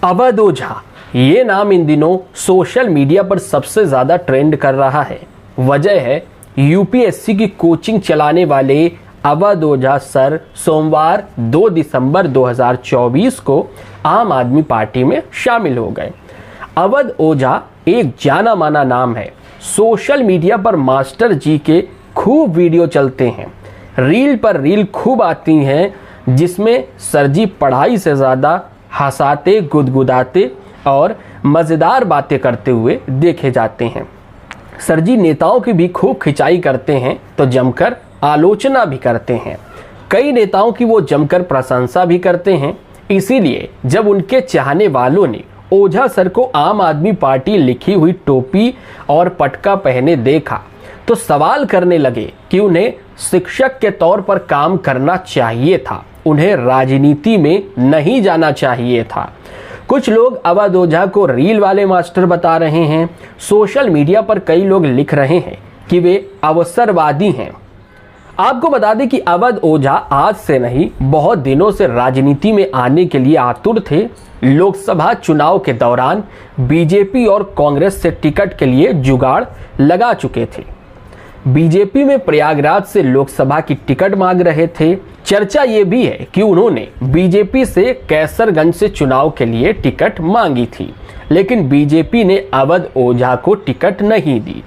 अवध ओझा, ये नाम इन दिनों सोशल मीडिया पर सबसे ज्यादा ट्रेंड कर रहा है। वजह है यूपीएससी की कोचिंग चलाने वाले अवध ओझा सर सोमवार 2 दिसंबर 2024 को आम आदमी पार्टी में शामिल हो गए। अवध ओझा एक जाना माना नाम है। सोशल मीडिया पर मास्टर जी के खूब वीडियो चलते हैं, रील पर रील खूब आती हैं, जिसमें सर जी पढ़ाई से ज़्यादा हंसाते, गुदगुदाते और मज़ेदार बातें करते हुए देखे जाते हैं। सर जी नेताओं की भी खूब खिंचाई करते हैं तो जमकर आलोचना भी करते हैं। कई नेताओं की वो जमकर प्रशंसा भी करते हैं। इसीलिए जब उनके चाहने वालों ने ओझा सर को आम आदमी पार्टी लिखी हुई टोपी और पटका पहने देखा तो सवाल करने लगे कि उन्हें शिक्षक के तौर पर काम करना चाहिए था, उन्हें राजनीति में नहीं जाना चाहिए था। कुछ लोग अवध ओझा को रील वाले मास्टर बता रहे हैं। सोशल मीडिया पर कई लोग लिख रहे हैं कि वे अवसरवादी हैं। आपको बता दें कि अवध ओझा आज से नहीं, बहुत दिनों से राजनीति में आने के लिए आतुर थे। लोकसभा चुनाव के दौरान बीजेपी और कांग्रेस से टिकट के लिए जुगाड़ लगा चुके थे। बीजेपी में प्रयागराज से लोकसभा की टिकट मांग रहे थे। चर्चा ये भी है कि उन्होंने बीजेपी से कैसरगंज से चुनाव के लिए टिकट मांगी थी, लेकिन बीजेपी ने अवध ओझा को टिकट नहीं दी।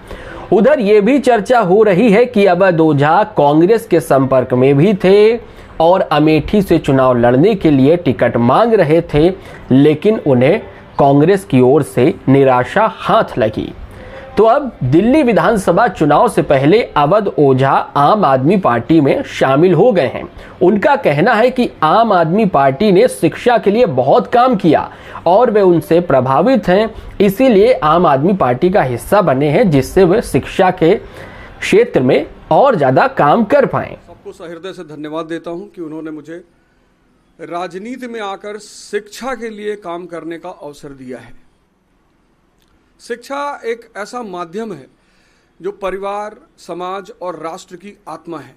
उधर ये भी चर्चा हो रही है कि अवध ओझा कांग्रेस के संपर्क में भी थे और अमेठी से चुनाव लड़ने के लिए टिकट मांग रहे थे, लेकिन उन्हें कांग्रेस की ओर से निराशा हाथ लगी। तो अब दिल्ली विधानसभा चुनाव से पहले अवध ओझा आम आदमी पार्टी में शामिल हो गए हैं। उनका कहना है कि आम आदमी पार्टी ने शिक्षा के लिए बहुत काम किया और वे उनसे प्रभावित हैं, इसीलिए आम आदमी पार्टी का हिस्सा बने हैं, जिससे वे शिक्षा के क्षेत्र में और ज्यादा काम कर पाएं। सबको सहृदय से धन्यवाद देता हूं कि उन्होंने मुझे राजनीति में आकर शिक्षा के लिए काम करने का अवसर दिया है। शिक्षा एक ऐसा माध्यम है जो परिवार, समाज और राष्ट्र की आत्मा है।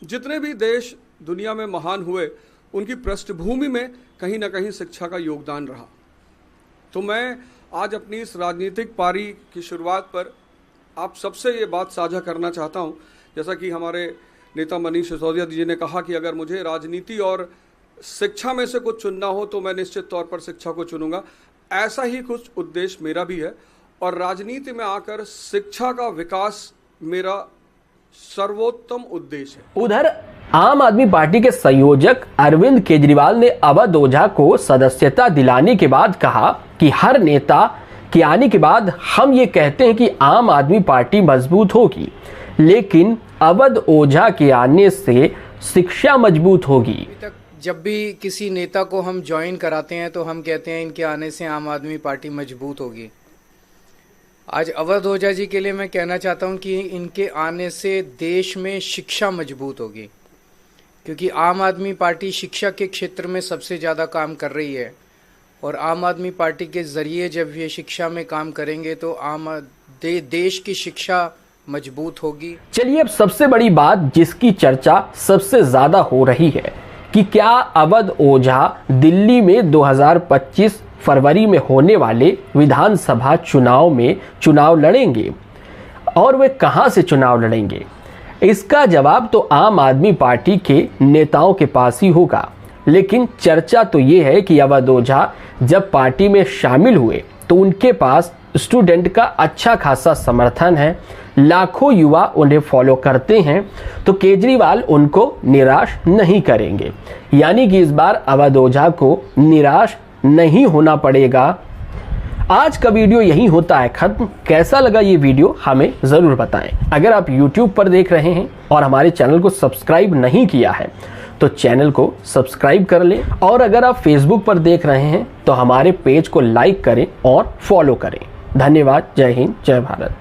जितने भी देश दुनिया में महान हुए, उनकी पृष्ठभूमि में कहीं ना कहीं शिक्षा का योगदान रहा। तो मैं आज अपनी इस राजनीतिक पारी की शुरुआत पर आप सबसे ये बात साझा करना चाहता हूँ, जैसा कि हमारे नेता मनीष सिसोदिया जी ने कहा कि अगर मुझे राजनीति और शिक्षा में से कुछ चुनना हो तो मैं निश्चित तौर पर शिक्षा को चुनूंगा। ऐसा ही कुछ उद्देश्य मेरा भी है और राजनीति में आकर शिक्षा का विकास मेरा सर्वोत्तम उद्देश्य है। उधर आम आदमी पार्टी के संयोजक अरविंद केजरीवाल ने अवध ओझा को सदस्यता दिलाने के बाद कहा कि हर नेता के आने के बाद हम ये कहते हैं कि आम आदमी पार्टी मजबूत होगी, लेकिन अवध ओझा के आने से शिक्षा मजबूत होगी। जब भी किसी नेता को हम ज्वाइन कराते हैं तो हम कहते हैं इनके आने से आम आदमी पार्टी मजबूत होगी। आज अवध ओझा जी के लिए मैं कहना चाहता हूं कि इनके आने से देश में शिक्षा मजबूत होगी, क्योंकि आम आदमी पार्टी शिक्षा के क्षेत्र में सबसे ज़्यादा काम कर रही है और आम आदमी पार्टी के ज़रिए जब ये शिक्षा में काम करेंगे तो देश की शिक्षा मजबूत होगी। चलिए अब सबसे बड़ी बात जिसकी चर्चा सबसे ज़्यादा हो रही है कि क्या अवध ओझा दिल्ली में 2025 फरवरी में होने वाले विधानसभा चुनाव में चुनाव लड़ेंगे और वे कहां से चुनाव लड़ेंगे। इसका जवाब तो आम आदमी पार्टी के नेताओं के पास ही होगा, लेकिन चर्चा तो ये है कि अवध ओझा जब पार्टी में शामिल हुए तो उनके पास स्टूडेंट का अच्छा खासा समर्थन है, लाखों युवा उन्हें फॉलो करते हैं, तो केजरीवाल उनको निराश नहीं करेंगे। यानी कि इस बार अवध ओझा को निराश नहीं होना पड़ेगा। आज का वीडियो यही होता है खत्म। कैसा लगा ये वीडियो हमें ज़रूर बताएं। अगर आप YouTube पर देख रहे हैं और हमारे चैनल को सब्सक्राइब नहीं किया है तो चैनल को सब्सक्राइब कर लें, और अगर आप Facebook पर देख रहे हैं तो हमारे पेज को लाइक करें और फॉलो करें। धन्यवाद। जय हिंद, जय भारत।